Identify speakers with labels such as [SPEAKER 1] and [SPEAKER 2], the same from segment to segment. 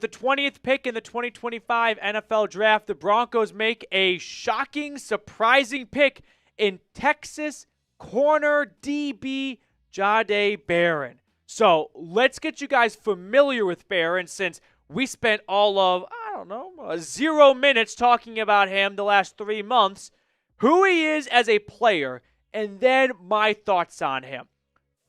[SPEAKER 1] the 20th pick in the 2025 NFL Draft, the Broncos make a shocking, surprising pick in Texas corner DB Jahdae Barron. So let's get you guys familiar with Barron, since we spent all of, 0 minutes talking about him the last 3 months, who he is as a player, and then my thoughts on him.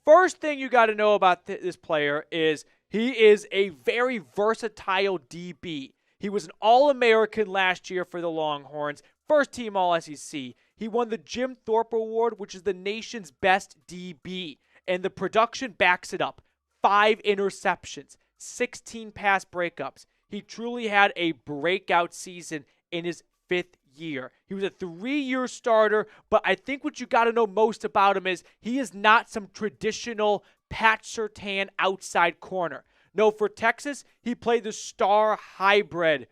[SPEAKER 1] First thing you got to know about this player is he is a very versatile DB. He was an All-American last year for the Longhorns, first-team All-SEC. He won the Jim Thorpe Award, which is the nation's best DB, and the production backs it up. 5 interceptions, 16 pass breakups. He truly had a breakout season in his 5th year. He was a 3-year starter, but I think what you got to know most about him is he is not some traditional Pat Surtain outside corner. No, for Texas, he played the star hybrid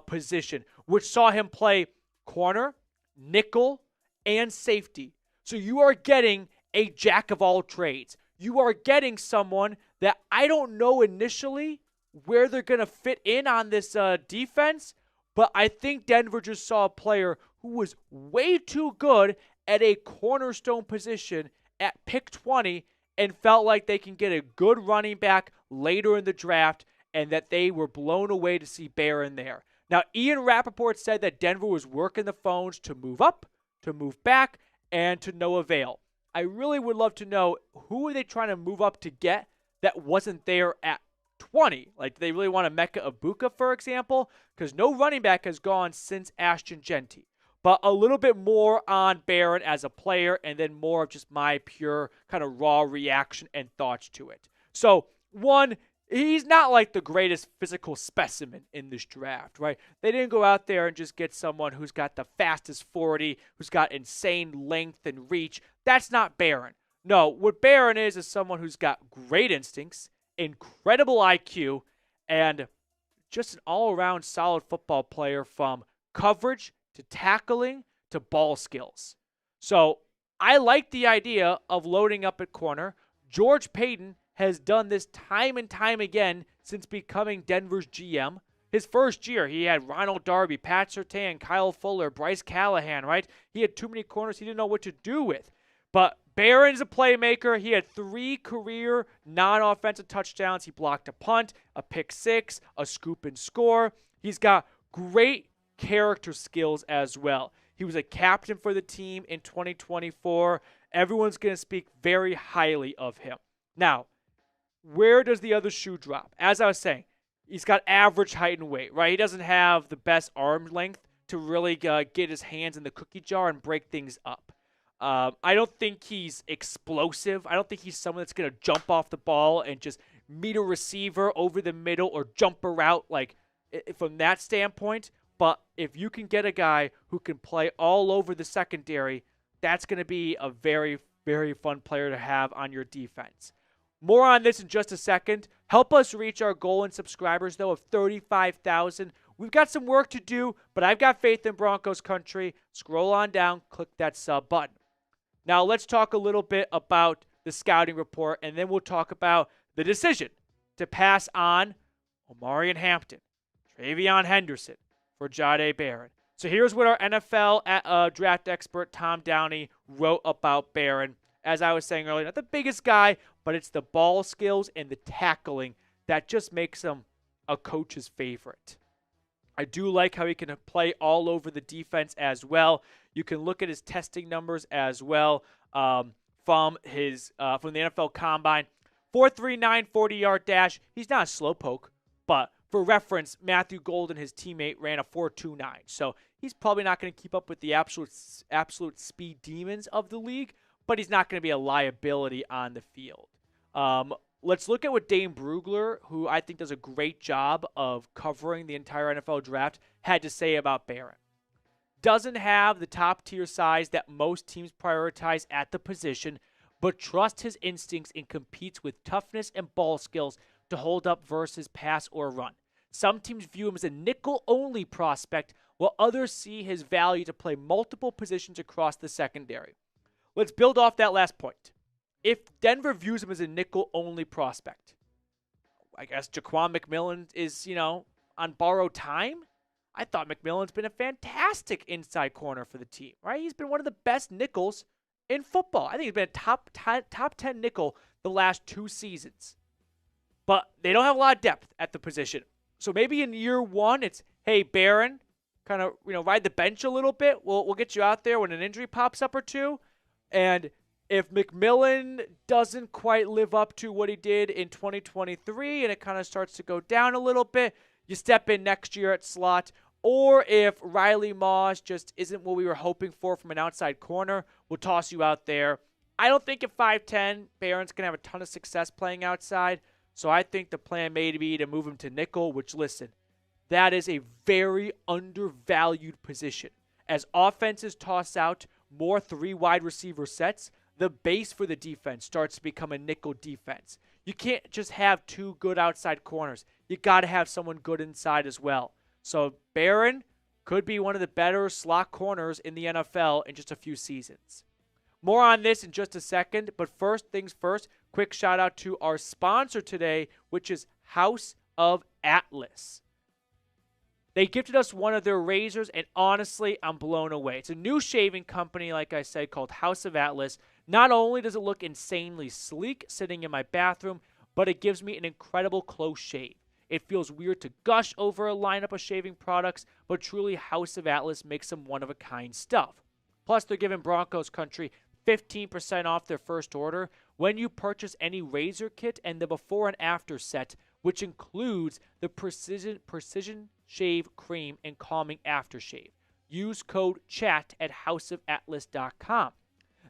[SPEAKER 1] position, which saw him play corner, nickel, and safety. So you are getting a jack of all trades. You are getting someone that I don't know initially where they're going to fit in on this defense, but I think Denver just saw a player who was way too good at a cornerstone position at pick 20 and felt like they can get a good running back later in the draft, and that they were blown away to see Barron there. Now, Ian Rappaport said that Denver was working the phones to move up, to move back, and to no avail. I really would love to know, who are they trying to move up to get that wasn't there at 20? Like, do they really want a Mecca Ibuka, for example? Because no running back has gone since Ashton Genty. But a little bit more on Barron as a player, and then more of just my pure kind of raw reaction and thoughts to it. So, one, he's not like the greatest physical specimen in this draft, right? They didn't go out there and just get someone who's got the fastest 40, who's got insane length and reach. That's not Barron. No, what Barron is someone who's got great instincts, incredible IQ, and just an all-around solid football player, from coverage to tackling to ball skills. So I like the idea of loading up at corner. George Paton has done this time and time again since becoming Denver's GM. His first year, he had Ronald Darby, Pat Surtain, Kyle Fuller, Bryce Callahan, right? He had too many corners he didn't know what to do with. But Barron's a playmaker. He had 3 career non-offensive touchdowns. He blocked a punt, a pick 6, a scoop and score. He's got great character skills as well. He was a captain for the team in 2024. Everyone's going to speak very highly of him. Now, where does the other shoe drop? As I was saying, he's got average height and weight, right? He doesn't have the best arm length to really get his hands in the cookie jar and break things up. I don't think he's explosive. I don't think he's someone that's going to jump off the ball and just meet a receiver over the middle or jump a route, like, from that standpoint. But if you can get a guy who can play all over the secondary, that's going to be a very, very fun player to have on your defense. More on this in just a second. Help us reach our goal in subscribers, though, of 35,000. We've got some work to do, but I've got faith in Broncos country. Scroll on down, click that sub button. Now let's talk a little bit about the scouting report, and then we'll talk about the decision to pass on Omarion Hampton, Travion Henderson for Jahdae Barron. So here's what our NFL draft expert Tom Downey wrote about Barron. As I was saying earlier, not the biggest guy, but it's the ball skills and the tackling that just makes him a coach's favorite. I do like how he can play all over the defense as well. You can look at his testing numbers as well from the NFL Combine. 4.39 40-yard dash. He's not a slowpoke, but for reference, Matthew Golden, his teammate, ran a 4.29. So he's probably not going to keep up with the absolute speed demons of the league, but he's not going to be a liability on the field. Let's look at what Dane Brugler, who I think does a great job of covering the entire NFL draft, had to say about Barron. Doesn't have the top-tier size that most teams prioritize at the position, but trusts his instincts and competes with toughness and ball skills to hold up versus pass or run. Some teams view him as a nickel-only prospect, while others see his value to play multiple positions across the secondary. Let's build off that last point. If Denver views him as a nickel-only prospect, I guess Jaquan McMillian is, on borrowed time, I thought McMillian's been a fantastic inside corner for the team, right? He's been one of the best nickels in football. I think he's been a top 10 nickel the last 2 seasons. But they don't have a lot of depth at the position. So maybe in year 1, it's, hey, Barron, kind of, ride the bench a little bit. We'll get you out there when an injury pops up or two. And if McMillian doesn't quite live up to what he did in 2023 and it kind of starts to go down a little bit, you step in next year at slot. Or if Riley Moss just isn't what we were hoping for from an outside corner, we'll toss you out there. I don't think at 5'10", Barron's going to have a ton of success playing outside. So I think the plan may be to move him to nickel, which, listen, that is a very undervalued position. As offenses toss out more 3 wide receiver sets, the base for the defense starts to become a nickel defense. You can't just have 2 good outside corners. You got to have someone good inside as well. So Barron could be one of the better slot corners in the NFL in just a few seasons. More on this in just a second, but first things first, quick shout out to our sponsor today, which is House of Atlas. They gifted us one of their razors, and honestly, I'm blown away. It's a new shaving company, like I said, called House of Atlas. Not only does it look insanely sleek sitting in my bathroom, but it gives me an incredible close shave. It feels weird to gush over a lineup of shaving products, but truly House of Atlas makes some one-of-a-kind stuff. Plus, they're giving Broncos Country 15% off their first order when you purchase any razor kit and the before and after set, which includes the Precision Shave Cream and Calming Aftershave. Use code CHAT at houseofatlas.com.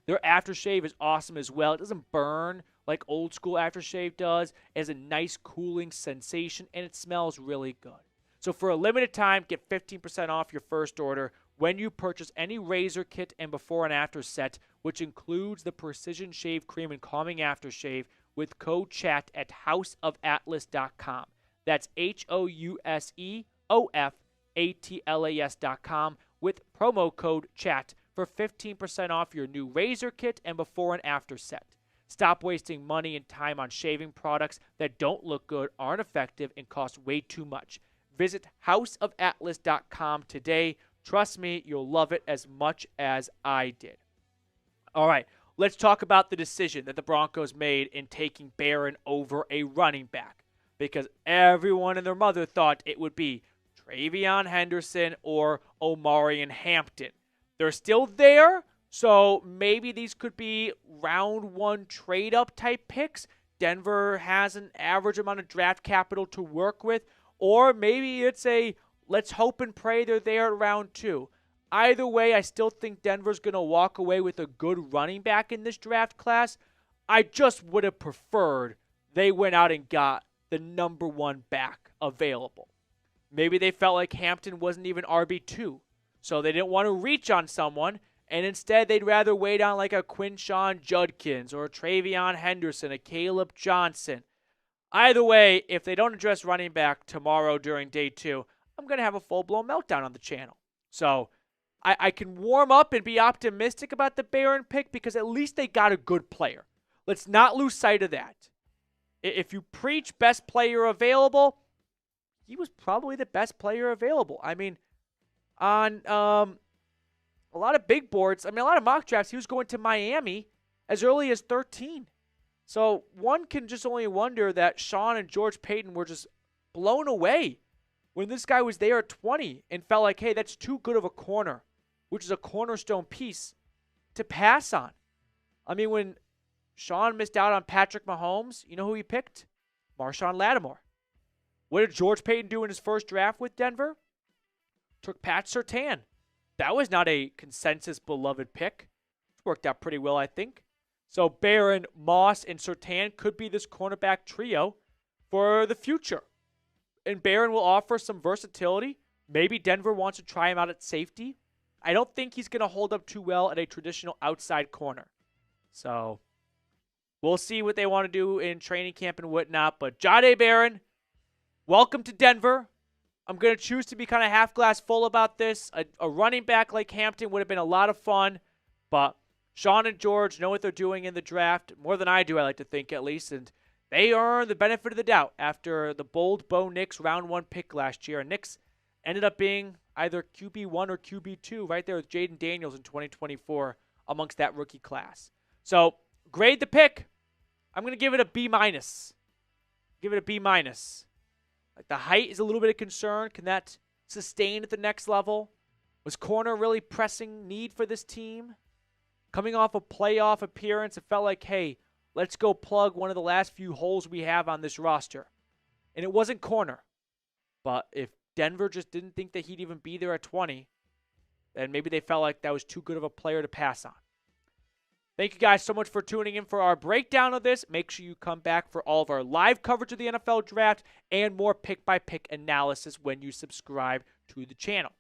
[SPEAKER 1] Their aftershave is awesome as well. It doesn't burn like old school aftershave does. It has a nice cooling sensation, and it smells really good. So for a limited time, get 15% off your first order when you purchase any razor kit and before and after set, which includes the Precision Shave Cream and Calming Aftershave with code CHAT at houseofatlas.com. That's HOUSEOFATLAS.com with promo code CHAT for 15% off your new razor kit and before and after set. Stop wasting money and time on shaving products that don't look good, aren't effective, and cost way too much. Visit houseofatlas.com today. Trust me, you'll love it as much as I did. All right, let's talk about the decision that the Broncos made in taking Barron over a running back, because everyone and their mother thought it would be Travion Henderson or Omarion Hampton. They're still there, so maybe these could be round 1 trade-up type picks. Denver has an average amount of draft capital to work with, or maybe it's a let's hope and pray they're there at round 2. Either way, I still think Denver's going to walk away with a good running back in this draft class. I just would have preferred they went out and got the number 1 back available. Maybe they felt like Hampton wasn't even RB2, so they didn't want to reach on someone, and instead they'd rather wait on like a Quinshon Judkins or a Travion Henderson, a Caleb Johnson. Either way, if they don't address running back tomorrow during day 2, I'm going to have a full-blown meltdown on the channel. So I can warm up and be optimistic about the Barron pick because at least they got a good player. Let's not lose sight of that. If you preach best player available, he was probably the best player available. I mean, on a lot of big boards, a lot of mock drafts, he was going to Miami as early as 13. So one can just only wonder that Sean and George Payton were just blown away when this guy was there at 20 and felt like, hey, that's too good of a corner, which is a cornerstone piece, to pass on. When Sean missed out on Patrick Mahomes, you know who he picked? Marshawn Lattimore. What did George Payton do in his first draft with Denver? Took Pat Surtain. That was not a consensus beloved pick. It worked out pretty well, I think. So Barron, Moss, and Surtain could be this cornerback trio for the future. And Barron will offer some versatility. Maybe Denver wants to try him out at safety. I don't think he's going to hold up too well at a traditional outside corner. So we'll see what they want to do in training camp and whatnot. But Jahdae Barron, welcome to Denver. I'm going to choose to be kind of half glass full about this. A running back like Hampton would have been a lot of fun. But Sean and George know what they're doing in the draft. More than I do, I like to think, at least. And they earned the benefit of the doubt after the bold Bo Nix round 1 pick last year. And Nix ended up being either QB1 or QB2 right there with Jaden Daniels in 2024 amongst that rookie class. So grade the pick. I'm going to give it a B-. Give it a B-. Like the height is a little bit of concern. Can that sustain at the next level? Was corner really pressing need for this team? Coming off a playoff appearance, it felt like, hey, let's go plug one of the last few holes we have on this roster. And it wasn't corner. But if Denver just didn't think that he'd even be there at 20, then maybe they felt like that was too good of a player to pass on. Thank you guys so much for tuning in for our breakdown of this. Make sure you come back for all of our live coverage of the NFL Draft and more pick-by-pick analysis when you subscribe to the channel.